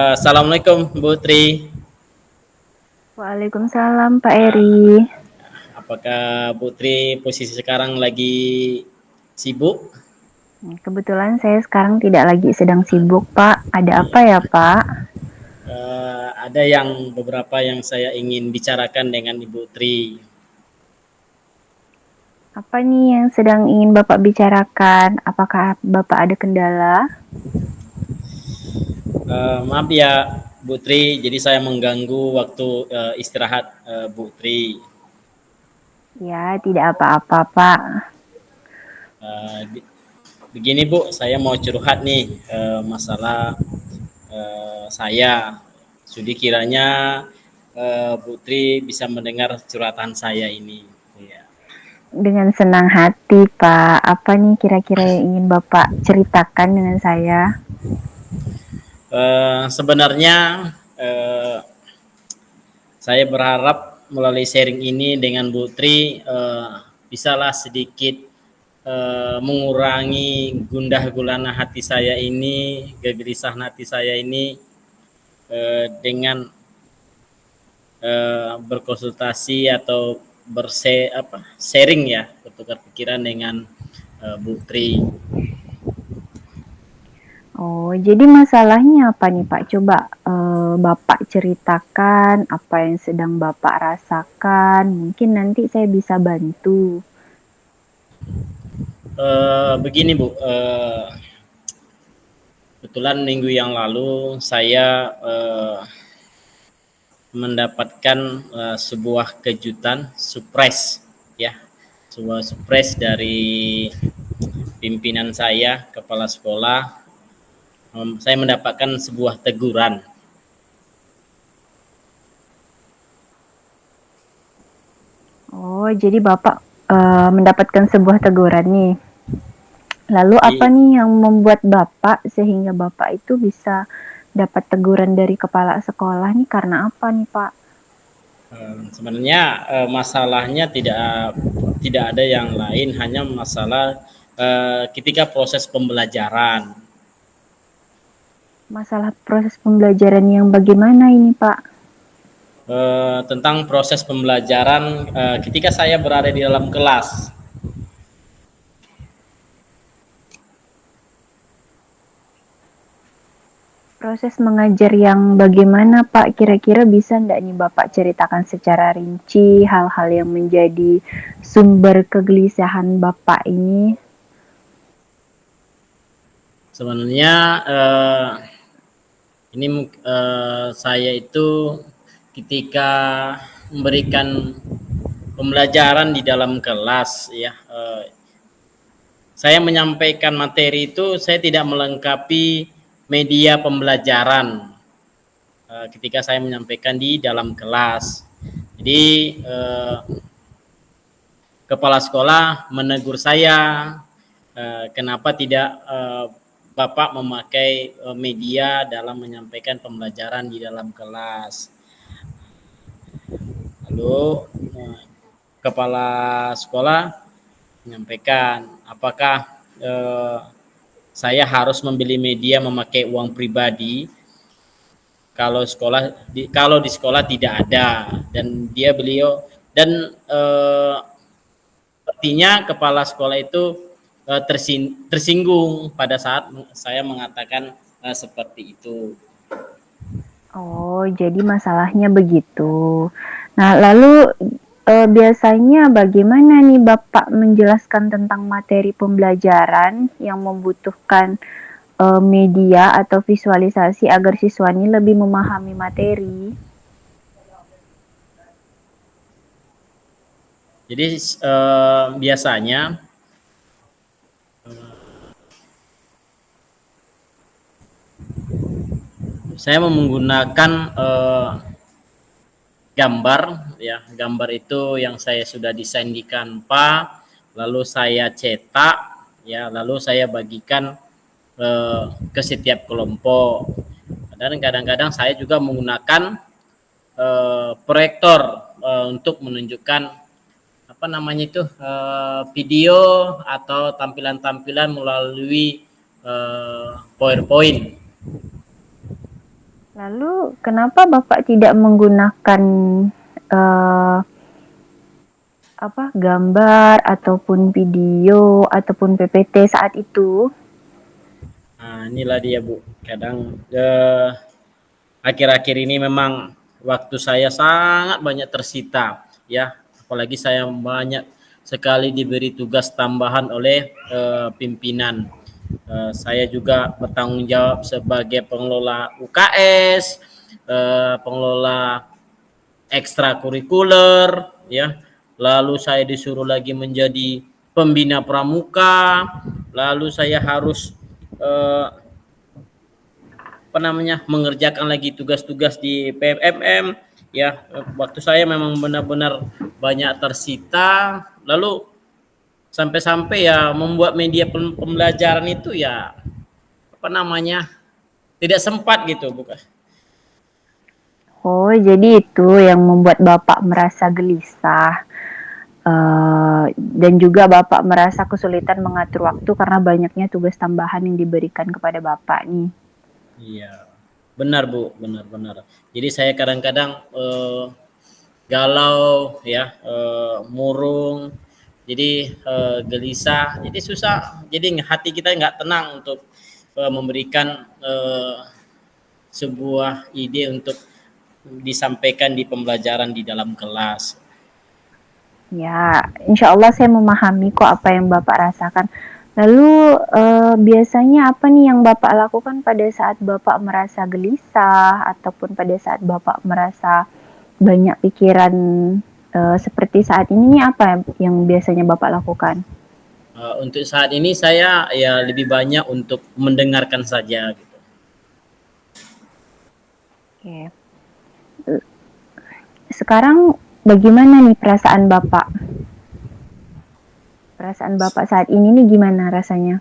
Assalamualaikum Bu Tri. Waalaikumsalam Pak Eri. Uh, apakah Bu Tri posisi sekarang lagi sibuk? Kebetulan saya sekarang tidak lagi sedang sibuk Pak. Ada apa ya Pak? Ada beberapa yang saya ingin bicarakan dengan Ibu Tri. Apa nih yang sedang ingin Bapak bicarakan? Apakah Bapak ada kendala? Maaf ya Bu Tri, jadi saya mengganggu waktu istirahat Bu Tri. Ya, tidak apa-apa Pak. Uh, Begini Bu, saya mau curhat nih masalah saya. Sudi kiranya Bu Tri bisa mendengar curhatan saya ini. Ya. Dengan senang hati Pak. Apa nih kira-kira yang ingin Bapak ceritakan dengan saya? Sebenarnya uh, saya berharap melalui sharing ini dengan Bu Tri bisalah sedikit mengurangi gundah gulana hati saya ini, kegelisahan hati saya ini dengan berkonsultasi atau sharing ya, bertukar pikiran dengan Bu Tri. Oh, jadi masalahnya apa nih Pak? Coba Bapak ceritakan apa yang sedang Bapak rasakan. Mungkin nanti saya bisa bantu. Begini Bu, kebetulan minggu yang lalu saya mendapatkan sebuah kejutan surprise ya, sebuah surprise dari pimpinan saya, kepala sekolah. Saya mendapatkan sebuah teguran. Oh, jadi Bapak mendapatkan sebuah teguran nih. Lalu apa Jadi nih yang membuat Bapak sehingga Bapak itu bisa dapat teguran dari kepala sekolah nih karena apa nih Pak? sebenarnya masalahnya tidak ada yang lain, hanya masalah ketika proses pembelajaran. Masalah proses pembelajaran yang bagaimana ini Pak? Tentang proses pembelajaran ketika saya berada di dalam kelas. Proses mengajar yang bagaimana Pak? Kira-kira bisa enggak nih Bapak ceritakan secara rinci hal-hal yang menjadi sumber kegelisahan Bapak ini? Sebenarnya ini saya itu ketika memberikan pembelajaran di dalam kelas ya, saya menyampaikan materi itu saya tidak melengkapi media pembelajaran ketika saya menyampaikan di dalam kelas. Jadi kepala sekolah menegur saya, kenapa tidak Bapak memakai media dalam menyampaikan pembelajaran di dalam kelas. Lalu kepala sekolah menyampaikan, apakah saya harus membeli media memakai uang pribadi kalau di sekolah tidak ada, dan beliau dan sepertinya kepala sekolah itu tersinggung pada saat saya mengatakan seperti itu. Oh, jadi masalahnya begitu. Nah, lalu biasanya bagaimana nih Bapak menjelaskan tentang materi pembelajaran yang membutuhkan media atau visualisasi agar siswa ini lebih memahami materi? Jadi biasanya saya menggunakan gambar ya, gambar itu yang saya sudah desain di Canva, lalu saya cetak ya, lalu saya bagikan ke setiap kelompok. Dan kadang-kadang saya juga menggunakan proyektor untuk menunjukkan apa namanya itu video atau tampilan-tampilan melalui PowerPoint. Lalu kenapa Bapak tidak menggunakan eh, gambar ataupun video ataupun PPT saat itu? Nah, inilah dia Bu. Kadang akhir-akhir ini memang waktu saya sangat banyak tersita ya, apalagi saya banyak sekali diberi tugas tambahan oleh pimpinan. Saya juga bertanggung jawab sebagai pengelola UKS, pengelola ekstrakurikuler ya. Lalu saya disuruh lagi menjadi pembina pramuka, lalu saya harus eh, mengerjakan lagi tugas-tugas di PMM ya. Waktu saya memang benar-benar banyak tersita, lalu sampai-sampai ya membuat media pembelajaran itu ya tidak sempat gitu bukan. Oh, jadi itu yang membuat Bapak merasa gelisah. Dan juga Bapak merasa kesulitan mengatur waktu karena banyaknya tugas tambahan yang diberikan kepada Bapak nih. Iya, benar Bu, benar-benar. Jadi saya kadang-kadang galau ya, murung, jadi gelisah, jadi susah, jadi hati kita nggak tenang untuk memberikan sebuah ide untuk disampaikan di pembelajaran di dalam kelas. Ya, insya Allah saya memahami kok apa yang Bapak rasakan. Lalu biasanya apa nih yang Bapak lakukan pada saat Bapak merasa gelisah ataupun pada saat Bapak merasa banyak pikiran seperti saat ini nih apa yang biasanya Bapak lakukan? Untuk saat ini saya ya lebih banyak untuk mendengarkan saja gitu. Oke. Sekarang bagaimana nih perasaan Bapak? Perasaan Bapak saat ini nih gimana rasanya?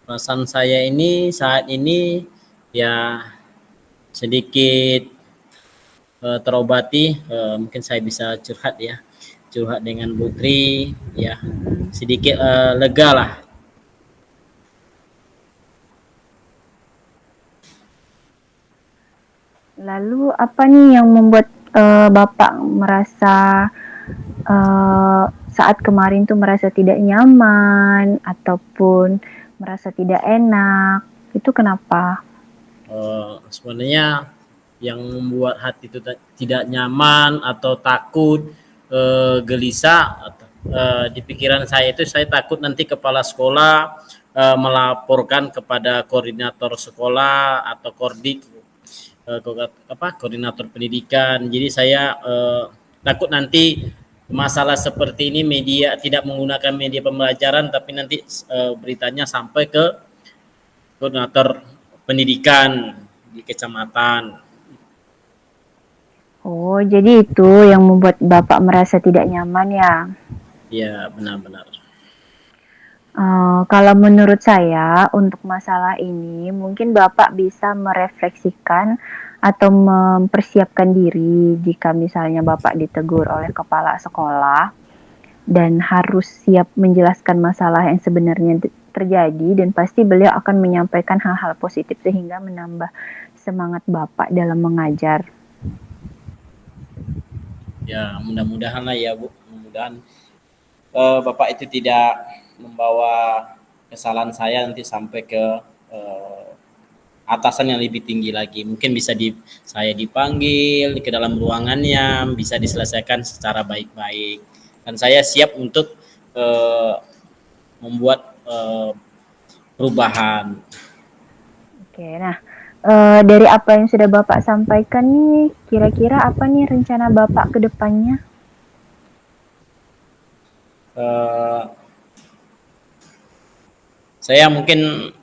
Perasaan saya ini saat ini ya sedikit terobati, mungkin saya bisa curhat ya, curhat dengan Putri ya, sedikit lega lah. Lalu apa nih yang membuat Bapak merasa saat kemarin tuh merasa tidak nyaman ataupun merasa tidak enak? Itu kenapa? Sebenarnya yang membuat hati itu tidak nyaman atau takut, gelisah di pikiran saya itu, saya takut nanti kepala sekolah melaporkan kepada koordinator sekolah atau kordik, koordinator pendidikan. Jadi saya takut nanti masalah seperti ini media tidak menggunakan media pembelajaran, tapi nanti beritanya sampai ke koordinator pendidikan di kecamatan. Oh, jadi itu yang membuat Bapak merasa tidak nyaman ya? Ya, benar-benar. Kalau menurut saya untuk masalah ini mungkin Bapak bisa merefleksikan atau mempersiapkan diri jika misalnya Bapak ditegur oleh kepala sekolah dan harus siap menjelaskan masalah yang sebenarnya terjadi, dan pasti beliau akan menyampaikan hal-hal positif sehingga menambah semangat Bapak dalam mengajar. Ya, mudah-mudahan lah ya Bu, mudah-mudahan Bapak itu tidak membawa kesalahan saya nanti sampai ke uh, atasan yang lebih tinggi lagi. Mungkin bisa saya dipanggil ke dalam ruangannya, bisa diselesaikan secara baik-baik. Dan saya siap untuk membuat perubahan. Oke, nah dari apa yang sudah Bapak sampaikan nih, kira-kira apa nih rencana Bapak ke depannya? Saya mungkin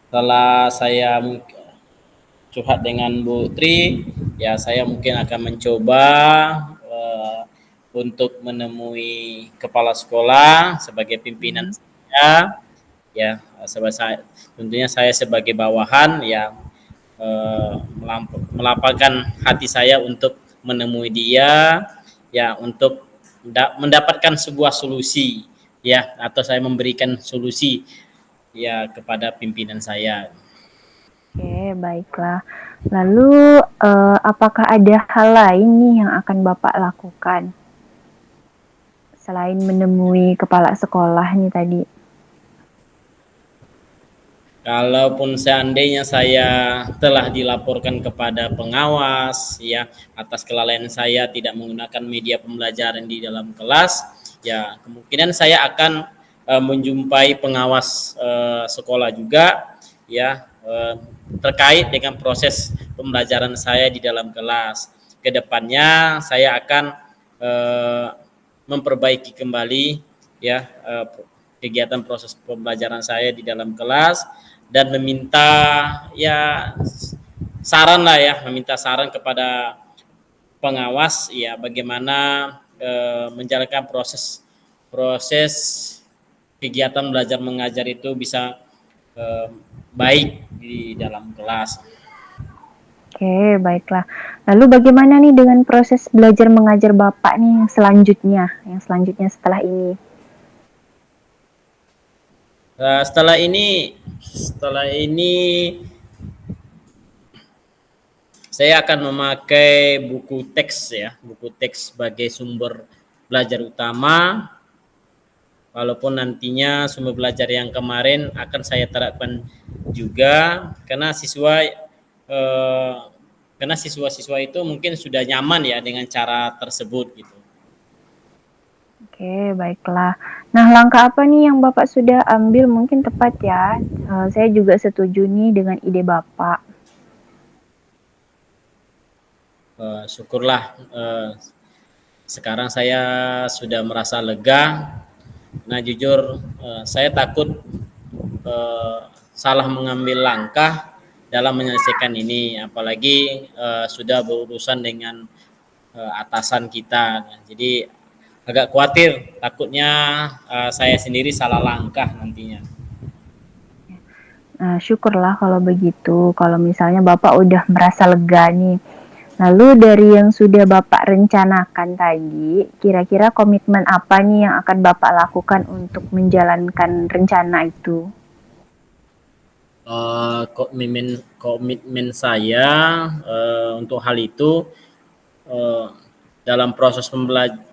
setelah saya curhat dengan Bu Tri, ya saya mungkin akan mencoba untuk menemui kepala sekolah sebagai pimpinan saya, ya tentunya saya sebagai bawahan ya, melapangkan hati saya untuk menemui dia ya untuk mendapatkan sebuah solusi ya, atau saya memberikan solusi ya kepada pimpinan saya. Oke, baiklah. Lalu, apakah ada hal lain nih yang akan Bapak lakukan selain menemui kepala sekolah nih tadi? Kalaupun seandainya saya telah dilaporkan kepada pengawas ya atas kelalaian saya tidak menggunakan media pembelajaran di dalam kelas, ya kemungkinan saya akan menjumpai pengawas sekolah juga ya terkait dengan proses pembelajaran saya di dalam kelas. Kedepannya saya akan memperbaiki kembali ya kegiatan proses pembelajaran saya di dalam kelas dan meminta ya saran lah ya, meminta saran kepada pengawas ya bagaimana menjalankan proses kegiatan belajar mengajar itu bisa baik di dalam kelas. Oke, baiklah. Lalu bagaimana nih dengan proses belajar mengajar Bapak nih yang selanjutnya setelah ini? Setelah ini saya akan memakai buku teks ya, buku teks sebagai sumber belajar utama. Walaupun nantinya sumber belajar yang kemarin akan saya terapkan juga karena siswa-siswa itu mungkin sudah nyaman ya dengan cara tersebut gitu. Oke, baiklah. Nah, langkah apa nih yang Bapak sudah ambil mungkin tepat ya? Saya juga setuju nih dengan ide Bapak. Syukurlah sekarang saya sudah merasa lega. Nah jujur saya takut salah mengambil langkah dalam menyelesaikan ini, apalagi sudah berurusan dengan atasan kita. Nah, jadi agak khawatir, takutnya saya sendiri salah langkah nantinya. Nah, syukurlah kalau begitu. Kalau misalnya Bapak udah merasa lega nih. Lalu dari yang sudah Bapak rencanakan tadi, kira-kira komitmen apa nih yang akan Bapak lakukan untuk menjalankan rencana itu? Komitmen saya untuk hal itu dalam proses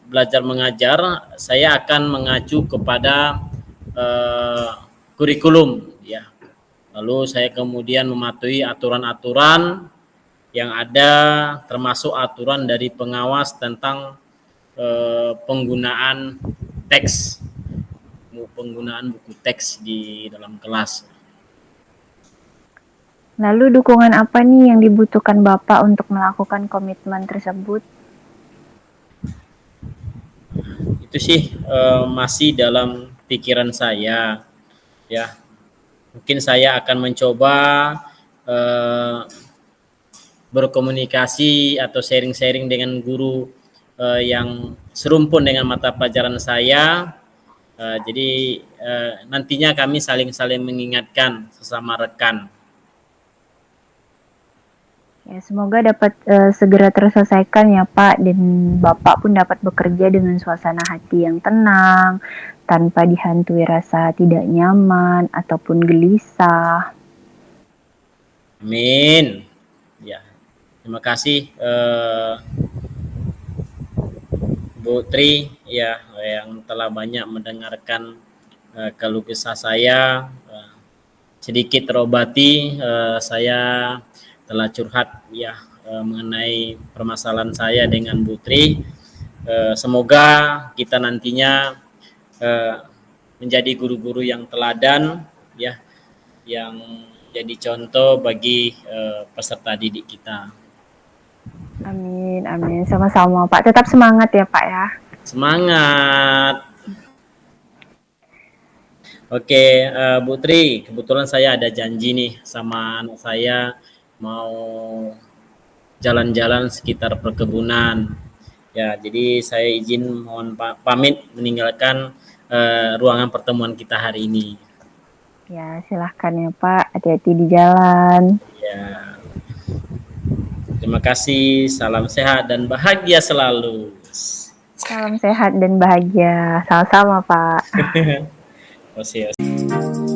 belajar mengajar saya akan mengacu kepada kurikulum ya. Lalu saya kemudian mematuhi aturan-aturan yang ada termasuk aturan dari pengawas tentang penggunaan buku teks di dalam kelas. Lalu dukungan apa nih yang dibutuhkan Bapak untuk melakukan komitmen tersebut? Itu sih masih dalam pikiran saya ya. Mungkin saya akan mencoba berkomunikasi atau sharing-sharing dengan guru yang serumpun dengan mata pelajaran saya. Jadi nantinya kami saling mengingatkan sesama rekan. Ya, semoga dapat segera terselesaikan ya Pak, dan Bapak pun dapat bekerja dengan suasana hati yang tenang, tanpa dihantui rasa tidak nyaman ataupun gelisah. Amin. Ya, terima kasih Bu Tri ya yang telah banyak mendengarkan keluh kesah saya. Sedikit terobati, saya telah curhat ya mengenai permasalahan saya dengan Bu Tri. Semoga kita nantinya menjadi guru-guru yang teladan ya, yang jadi contoh bagi peserta didik kita. Amin, amin. Sama-sama Pak. Tetap semangat ya Pak ya. Semangat. Oke, Bu Tri, kebetulan saya ada janji nih sama anak saya mau jalan-jalan sekitar perkebunan. Ya, jadi saya izin mohon pamit meninggalkan ruangan pertemuan kita hari ini. Ya, silahkan ya Pak. Hati-hati di jalan. Ya. Terima kasih, salam sehat dan bahagia selalu. Salam sehat dan bahagia. Sama-sama, Pak. Terima kasih.